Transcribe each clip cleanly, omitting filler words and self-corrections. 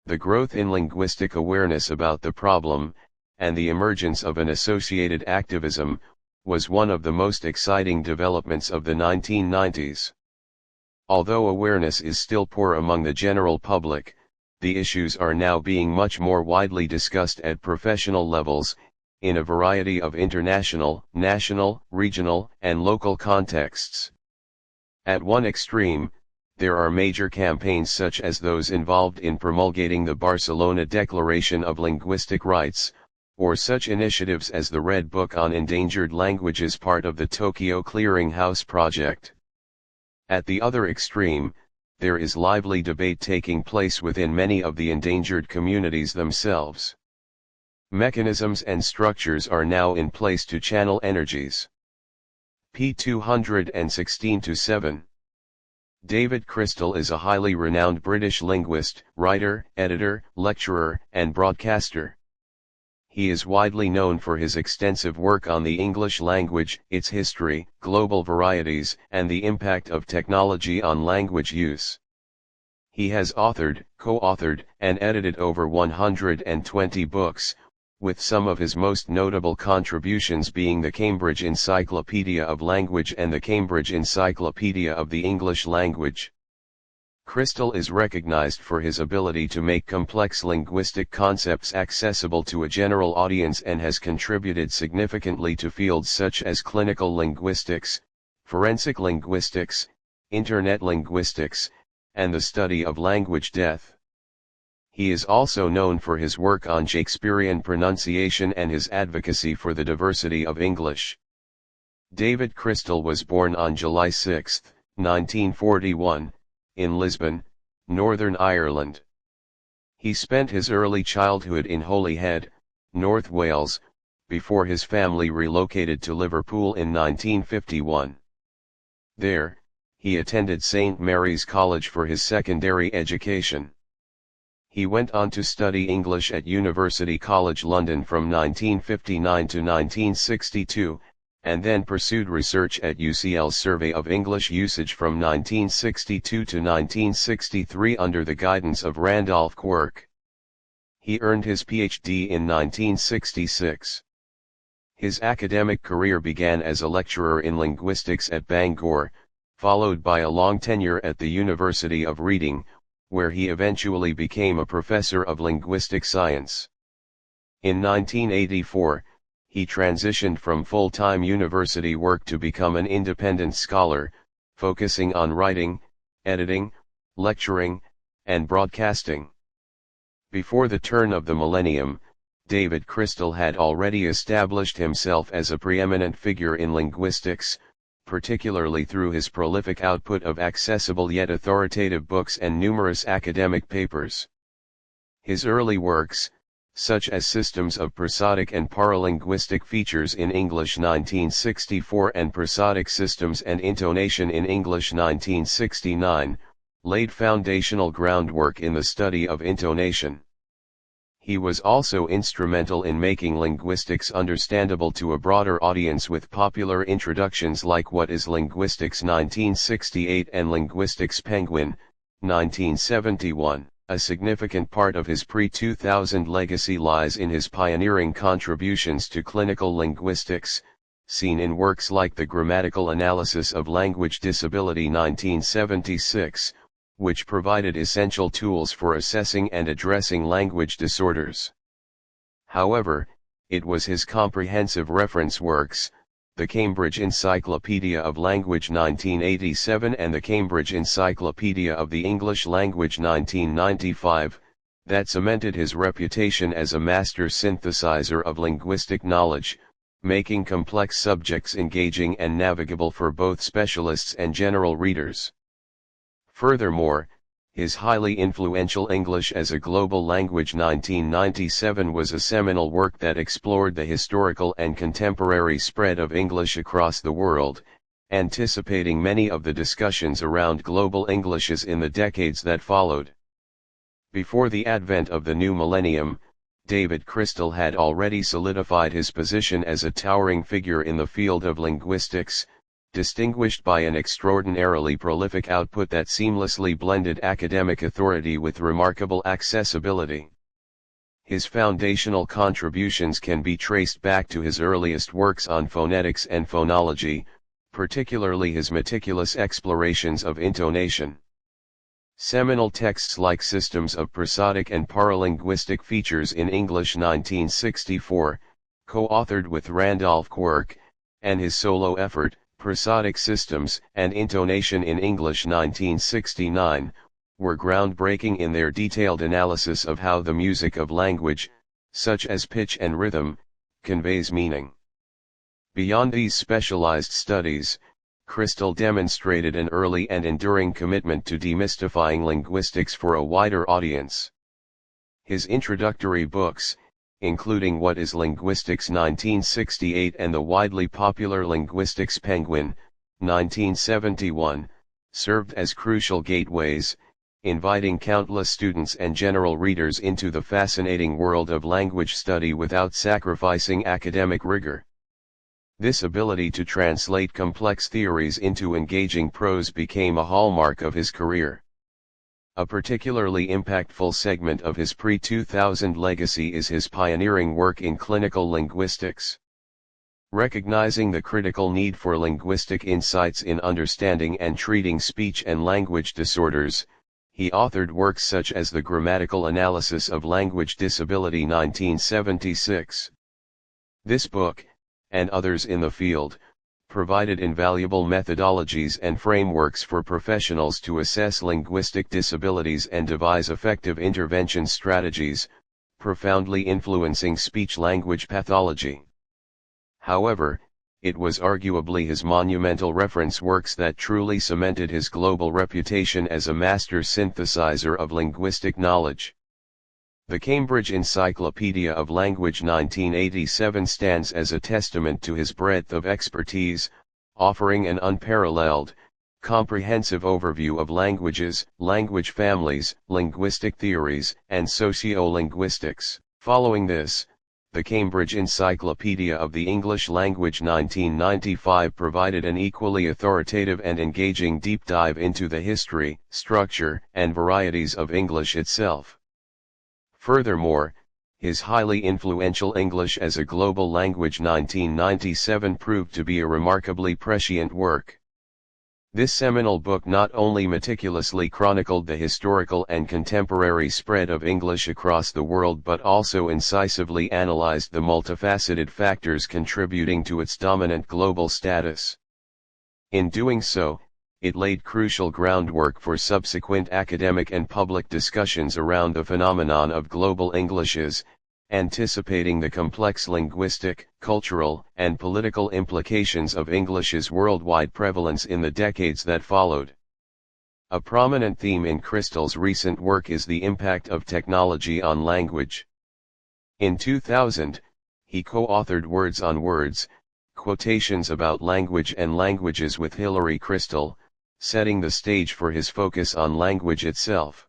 The growth in linguistic awareness about the problem, and the emergence of an associated activism, was one of the most exciting developments of the 1990s. Although awareness is still poor among the general public, the issues are now being much more widely discussed at professional levels, in a variety of international, national, regional, and local contexts. At one extreme, there are major campaigns such as those involved in promulgating the Barcelona Declaration of Linguistic Rights, or such initiatives as the Red Book on Endangered Languages, part of the Tokyo Clearinghouse Project. At the other extreme, there is lively debate taking place within many of the endangered communities themselves. Mechanisms and structures are now in place to channel energies. p. 216-7. David Crystal is a highly renowned British linguist, writer, editor, lecturer, and broadcaster. He is widely known for his extensive work on the English language, its history, global varieties, and the impact of technology on language use. He has authored, co-authored, and edited over 120 books, with some of his most notable contributions being the Cambridge Encyclopedia of Language and the Cambridge Encyclopedia of the English Language. Crystal is recognized for his ability to make complex linguistic concepts accessible to a general audience and has contributed significantly to fields such as clinical linguistics, forensic linguistics, internet linguistics, and the study of language death. He is also known for his work on Shakespearean pronunciation and his advocacy for the diversity of English. David Crystal was born on July 6, 1941, in Lisbon, Northern Ireland. He spent his early childhood in Holyhead, North Wales, before his family relocated to Liverpool in 1951. There, he attended St. Mary's College for his secondary education. He went on to study English at University College London from 1959 to 1962, and then pursued research at UCL's Survey of English Usage from 1962 to 1963 under the guidance of Randolph Quirk. He earned his PhD in 1966. His academic career began as a lecturer in linguistics at Bangor, followed by a long tenure at the University of Reading, where he eventually became a professor of linguistic science. In 1984, he transitioned from full-time university work to become an independent scholar, focusing on writing, editing, lecturing, and broadcasting. Before the turn of the millennium, David Crystal had already established himself as a preeminent figure in linguistics, particularly through his prolific output of accessible yet authoritative books and numerous academic papers. His early works, such as Systems of Prosodic and Paralinguistic Features in English 1964 and Prosodic Systems and Intonation in English 1969, laid foundational groundwork in the study of intonation. He was also instrumental in making linguistics understandable to a broader audience with popular introductions like What is Linguistics 1968 and Linguistics Penguin, 1971. A significant part of his pre-2000 legacy lies in his pioneering contributions to clinical linguistics, seen in works like The Grammatical Analysis of Language Disability 1976, which provided essential tools for assessing and addressing language disorders. However, it was his comprehensive reference works, the Cambridge Encyclopedia of Language 1987 and the Cambridge Encyclopedia of the English Language 1995, that cemented his reputation as a master synthesizer of linguistic knowledge, making complex subjects engaging and navigable for both specialists and general readers. Furthermore, his highly influential English as a Global Language 1997 was a seminal work that explored the historical and contemporary spread of English across the world, anticipating many of the discussions around global Englishes in the decades that followed. Before the advent of the new millennium, David Crystal had already solidified his position as a towering figure in the field of linguistics, distinguished by an extraordinarily prolific output that seamlessly blended academic authority with remarkable accessibility. His foundational contributions can be traced back to his earliest works on phonetics and phonology, particularly his meticulous explorations of intonation. Seminal texts like Systems of Prosodic and Paralinguistic Features in English 1964, co-authored with Randolph Quirk, and his solo effort, Prosodic Systems and Intonation in English 1969, were groundbreaking in their detailed analysis of how the music of language, such as pitch and rhythm, conveys meaning. Beyond these specialized studies, Crystal demonstrated an early and enduring commitment to demystifying linguistics for a wider audience. His introductory books, including What is Linguistics 1968 and the widely popular Linguistics Penguin, 1971, served as crucial gateways, inviting countless students and general readers into the fascinating world of language study without sacrificing academic rigor. This ability to translate complex theories into engaging prose became a hallmark of his career. A particularly impactful segment of his pre-2000 legacy is his pioneering work in clinical linguistics. Recognizing the critical need for linguistic insights in understanding and treating speech and language disorders, he authored works such as The Grammatical Analysis of Language Disability 1976. This book, and others in the field, provided invaluable methodologies and frameworks for professionals to assess linguistic disabilities and devise effective intervention strategies, profoundly influencing speech-language pathology. However, it was arguably his monumental reference works that truly cemented his global reputation as a master synthesizer of linguistic knowledge. The Cambridge Encyclopedia of Language 1987 stands as a testament to his breadth of expertise, offering an unparalleled, comprehensive overview of languages, language families, linguistic theories, and sociolinguistics. Following this, the Cambridge Encyclopedia of the English Language 1995 provided an equally authoritative and engaging deep dive into the history, structure, and varieties of English itself. Furthermore, his highly influential English as a Global Language 1997 proved to be a remarkably prescient work. This seminal book not only meticulously chronicled the historical and contemporary spread of English across the world but also incisively analyzed the multifaceted factors contributing to its dominant global status. In doing so, it laid crucial groundwork for subsequent academic and public discussions around the phenomenon of global Englishes, anticipating the complex linguistic, cultural, and political implications of English's worldwide prevalence in the decades that followed. A prominent theme in Crystal's recent work is the impact of technology on language. In 2000, he co-authored Words on Words, Quotations about Language and Languages with Hilary Crystal, setting the stage for his focus on language itself.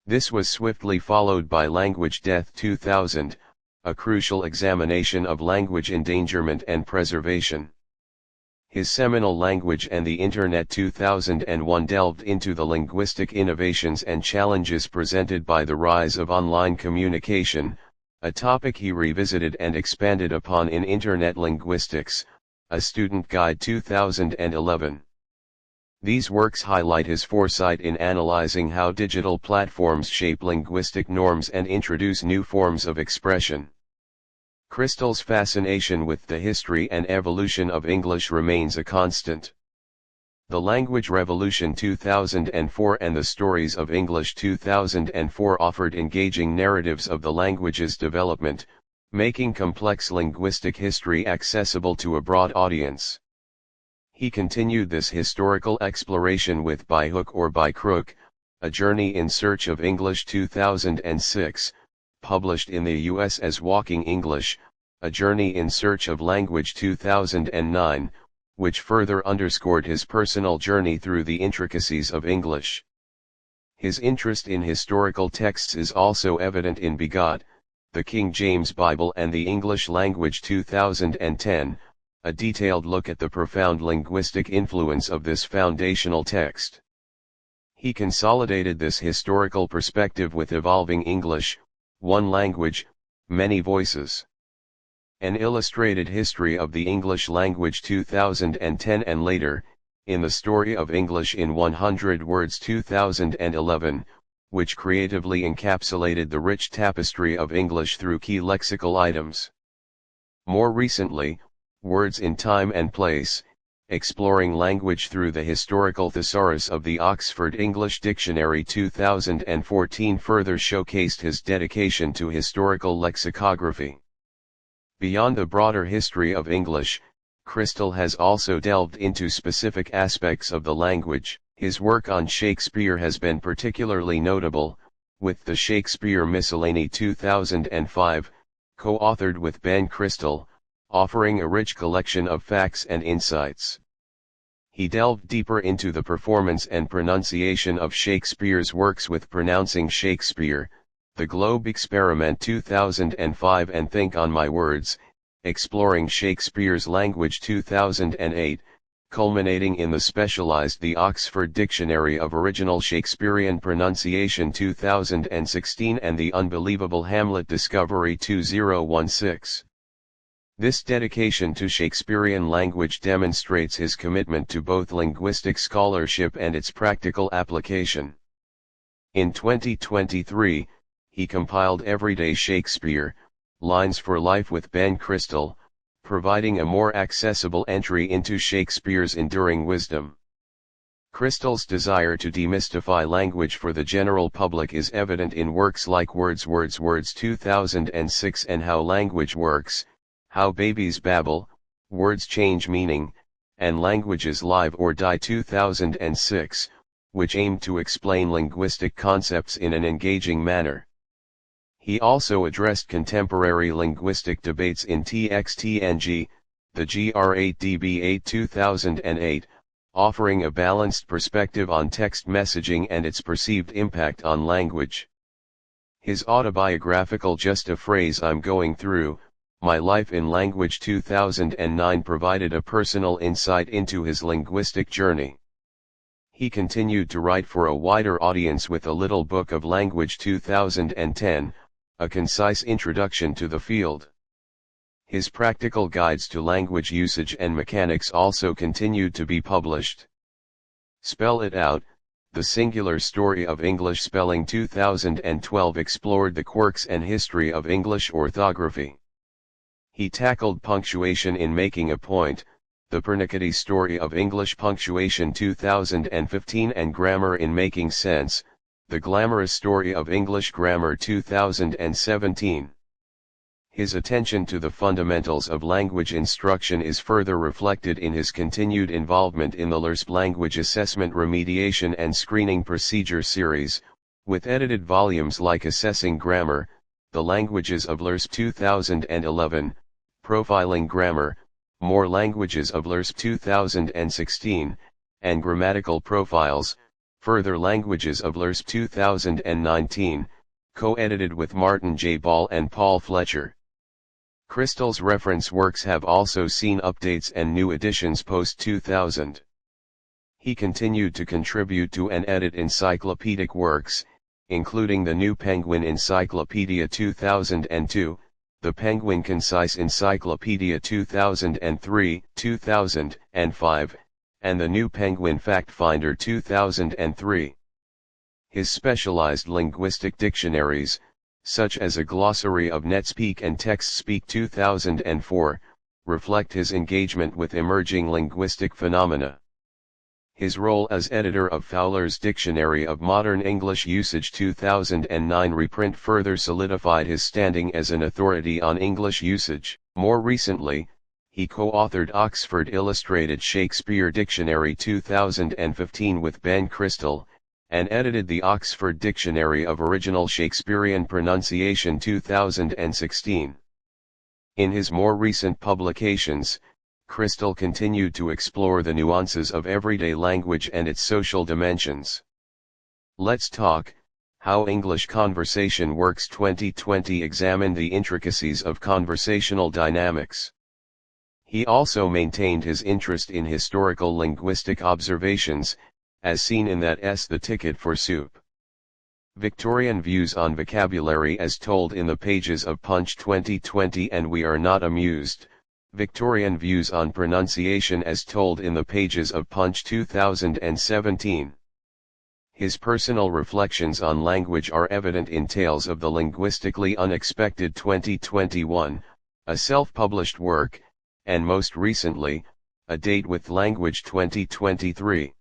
This was swiftly followed by Language Death 2000, a crucial examination of language endangerment and preservation. His seminal Language and the Internet 2001 delved into the linguistic innovations and challenges presented by the rise of online communication, a topic he revisited and expanded upon in Internet Linguistics, a Student Guide 2011. These works highlight his foresight in analyzing how digital platforms shape linguistic norms and introduce new forms of expression. Crystal's fascination with the history and evolution of English remains a constant. The Language Revolution 2004 and the Stories of English 2004 offered engaging narratives of the language's development, making complex linguistic history accessible to a broad audience. He continued this historical exploration with By Hook or by Crook, A Journey in Search of English 2006, published in the U.S. as Walking English, A Journey in Search of Language 2009, which further underscored his personal journey through the intricacies of English. His interest in historical texts is also evident in Begot, the King James Bible and the English Language 2010, a detailed look at the profound linguistic influence of this foundational text. He consolidated this historical perspective with Evolving English, One Language, Many Voices. An Illustrated History of the English Language 2010 and later, in The Story of English in 100 Words 2011, which creatively encapsulated the rich tapestry of English through key lexical items. More recently, Words in Time and Place, Exploring Language through the Historical Thesaurus of the Oxford English Dictionary 2014 further showcased his dedication to historical lexicography. Beyond the broader history of English, Crystal has also delved into specific aspects of the language. His work on Shakespeare has been particularly notable, with the Shakespeare Miscellany 2005, co-authored with Ben Crystal, offering a rich collection of facts and insights. He delved deeper into the performance and pronunciation of Shakespeare's works with Pronouncing Shakespeare, The Globe Experiment 2005 and Think on My Words, Exploring Shakespeare's Language 2008, culminating in the specialized The Oxford Dictionary of Original Shakespearean Pronunciation 2016 and The Unbelievable Hamlet Discovery 2016. This dedication to Shakespearean language demonstrates his commitment to both linguistic scholarship and its practical application. In 2023, he compiled Everyday Shakespeare, Lines for Life with Ben Crystal, providing a more accessible entry into Shakespeare's enduring wisdom. Crystal's desire to demystify language for the general public is evident in works like Words 2006 and How Language Works, How Babies Babble, Words Change Meaning, and Languages Live or Die 2006, which aim to explain linguistic concepts in an engaging manner. He also addressed contemporary linguistic debates in TXTNG, the GR8DB8 2008, offering a balanced perspective on text messaging and its perceived impact on language. His autobiographical Just a Phrase I'm Going Through, My Life in Language 2009 provided a personal insight into his linguistic journey. He continued to write for a wider audience with A Little Book of Language 2010, a concise introduction to the field. His practical guides to language usage and mechanics also continued to be published. Spell It Out, The Singular Story of English Spelling 2012 explored the quirks and history of English orthography. He tackled punctuation in Making a Point, The Pernickety Story of English Punctuation 2015 and Grammar in Making Sense, The Glamorous Story of English Grammar 2017. His attention to the fundamentals of language instruction is further reflected in his continued involvement in the LERSP Language Assessment Remediation and Screening Procedure series, with edited volumes like Assessing Grammar, The Languages of LERSP 2011, Profiling Grammar, More Languages of LERSP 2016, and Grammatical Profiles, Further Languages of LERSP 2019, co-edited with Martin J. Ball and Paul Fletcher. Crystal's reference works have also seen updates and new editions post-2000. He continued to contribute to and edit encyclopedic works, including the New Penguin Encyclopedia 2002, the Penguin Concise Encyclopedia 2003, 2005, and the New Penguin Fact Finder 2003. His specialized linguistic dictionaries, such as a glossary of NetSpeak and TextSpeak 2004, reflect his engagement with emerging linguistic phenomena. His role as editor of Fowler's Dictionary of Modern English Usage 2009 reprint further solidified his standing as an authority on English usage. More recently, he co-authored Oxford Illustrated Shakespeare Dictionary 2015 with Ben Crystal, and edited the Oxford Dictionary of Original Shakespearean Pronunciation 2016. In his more recent publications, Crystal continued to explore the nuances of everyday language and its social dimensions. Let's Talk, How English Conversation Works 2020 examined the intricacies of conversational dynamics. He also maintained his interest in historical linguistic observations, as seen in that The Ticket for Soup. Victorian views on vocabulary as told in the pages of Punch 2020 and We Are Not Amused, Victorian views on pronunciation as told in the pages of Punch 2017. His personal reflections on language are evident in Tales of the Linguistically Unexpected 2021, a self-published work, and most recently, A Date with Language 2023.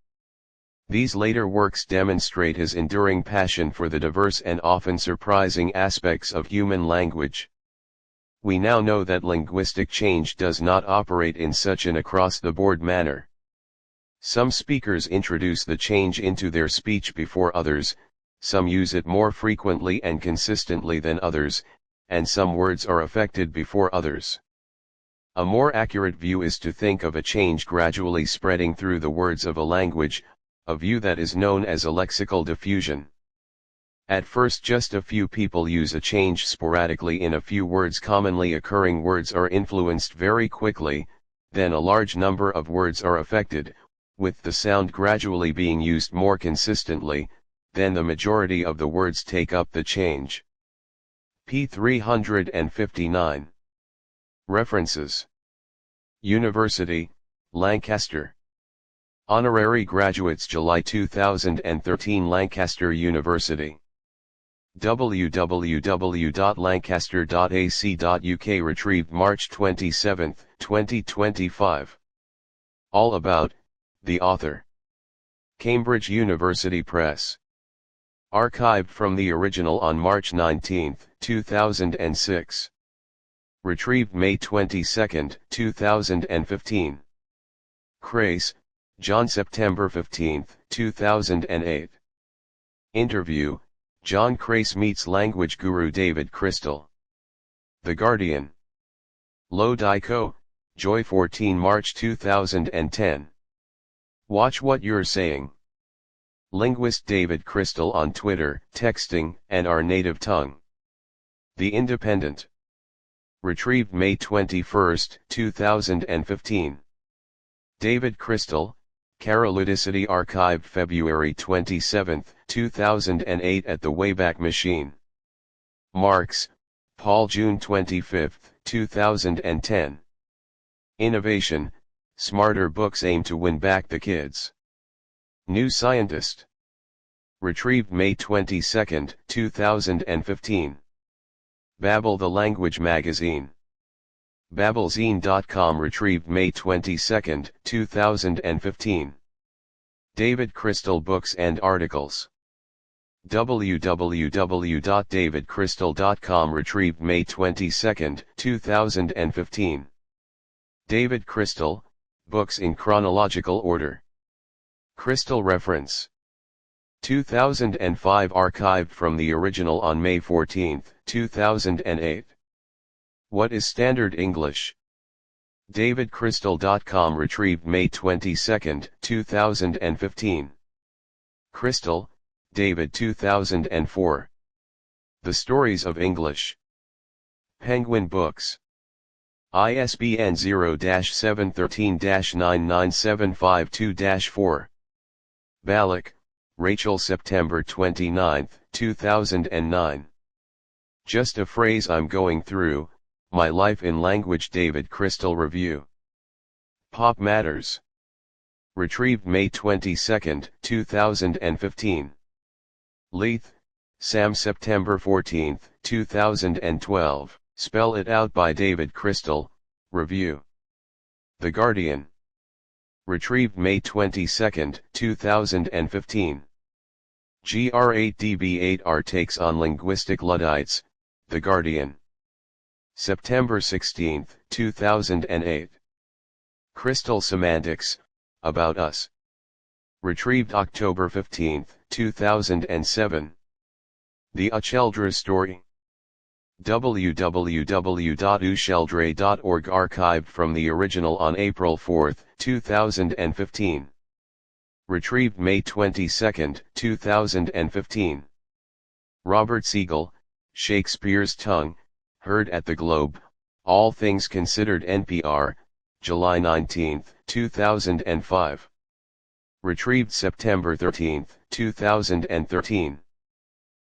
These later works demonstrate his enduring passion for the diverse and often surprising aspects of human language. We now know that linguistic change does not operate in such an across-the-board manner. Some speakers introduce the change into their speech before others, some use it more frequently and consistently than others, and some words are affected before others. A more accurate view is to think of a change gradually spreading through the words of a language, a view that is known as a lexical diffusion. At first just a few people use a change sporadically in a few words. Commonly occurring words are influenced very quickly, then a large number of words are affected, with the sound gradually being used more consistently, then the majority of the words take up the change. p. 359. References. University, Lancaster. Honorary Graduates July 2013 Lancaster University. www.lancaster.ac.uk Retrieved March 27, 2025. All about, the author. Cambridge University Press. Archived from the original on March 19, 2006. Retrieved May 22, 2015. Crace, John September 15, 2008. Interview, John Crace meets language guru David Crystal. The Guardian. Lodico, Joy 14 March 2010. Watch what you're saying. Linguist David Crystal on Twitter, texting, and our native tongue. The Independent. Retrieved May 21, 2015. David Crystal, Caroludicity archived February 27, 2008 at the Wayback Machine. Marks, Paul June 25, 2010. Innovation, Smarter Books Aim to Win Back the Kids. New Scientist. Retrieved May 22, 2015. Babel the Language Magazine. Babelzine.com Retrieved May 22, 2015. David Crystal Books and Articles. www.davidcrystal.com Retrieved May 22, 2015. David Crystal, Books in Chronological Order. Crystal Reference. 2005 Archived from the original on May 14, 2008. What is Standard English? DavidCrystal.com Retrieved May 22, 2015. Crystal, David 2004. The Stories of English. Penguin Books. ISBN 0-713-99752-4. Ballack, Rachel September 29, 2009. Just a Phrase I'm Going Through, My Life in Language David Crystal Review. Pop Matters. Retrieved May 22, 2015. Leith, Sam September 14, 2012, Spell It Out by David Crystal, Review. The Guardian. Retrieved May 22, 2015. GR8DB8R Takes on Linguistic Luddites, The Guardian. September 16, 2008. Crystal Semantics, About Us. Retrieved October 15, 2007. The Ucheldra Story. www.ucheldra.org Archived from the original on April 4, 2015. Retrieved May 22, 2015. Robert Siegel, Shakespeare's Tongue, Heard at the Globe, All Things Considered NPR, July 19, 2005. Retrieved September 13, 2013.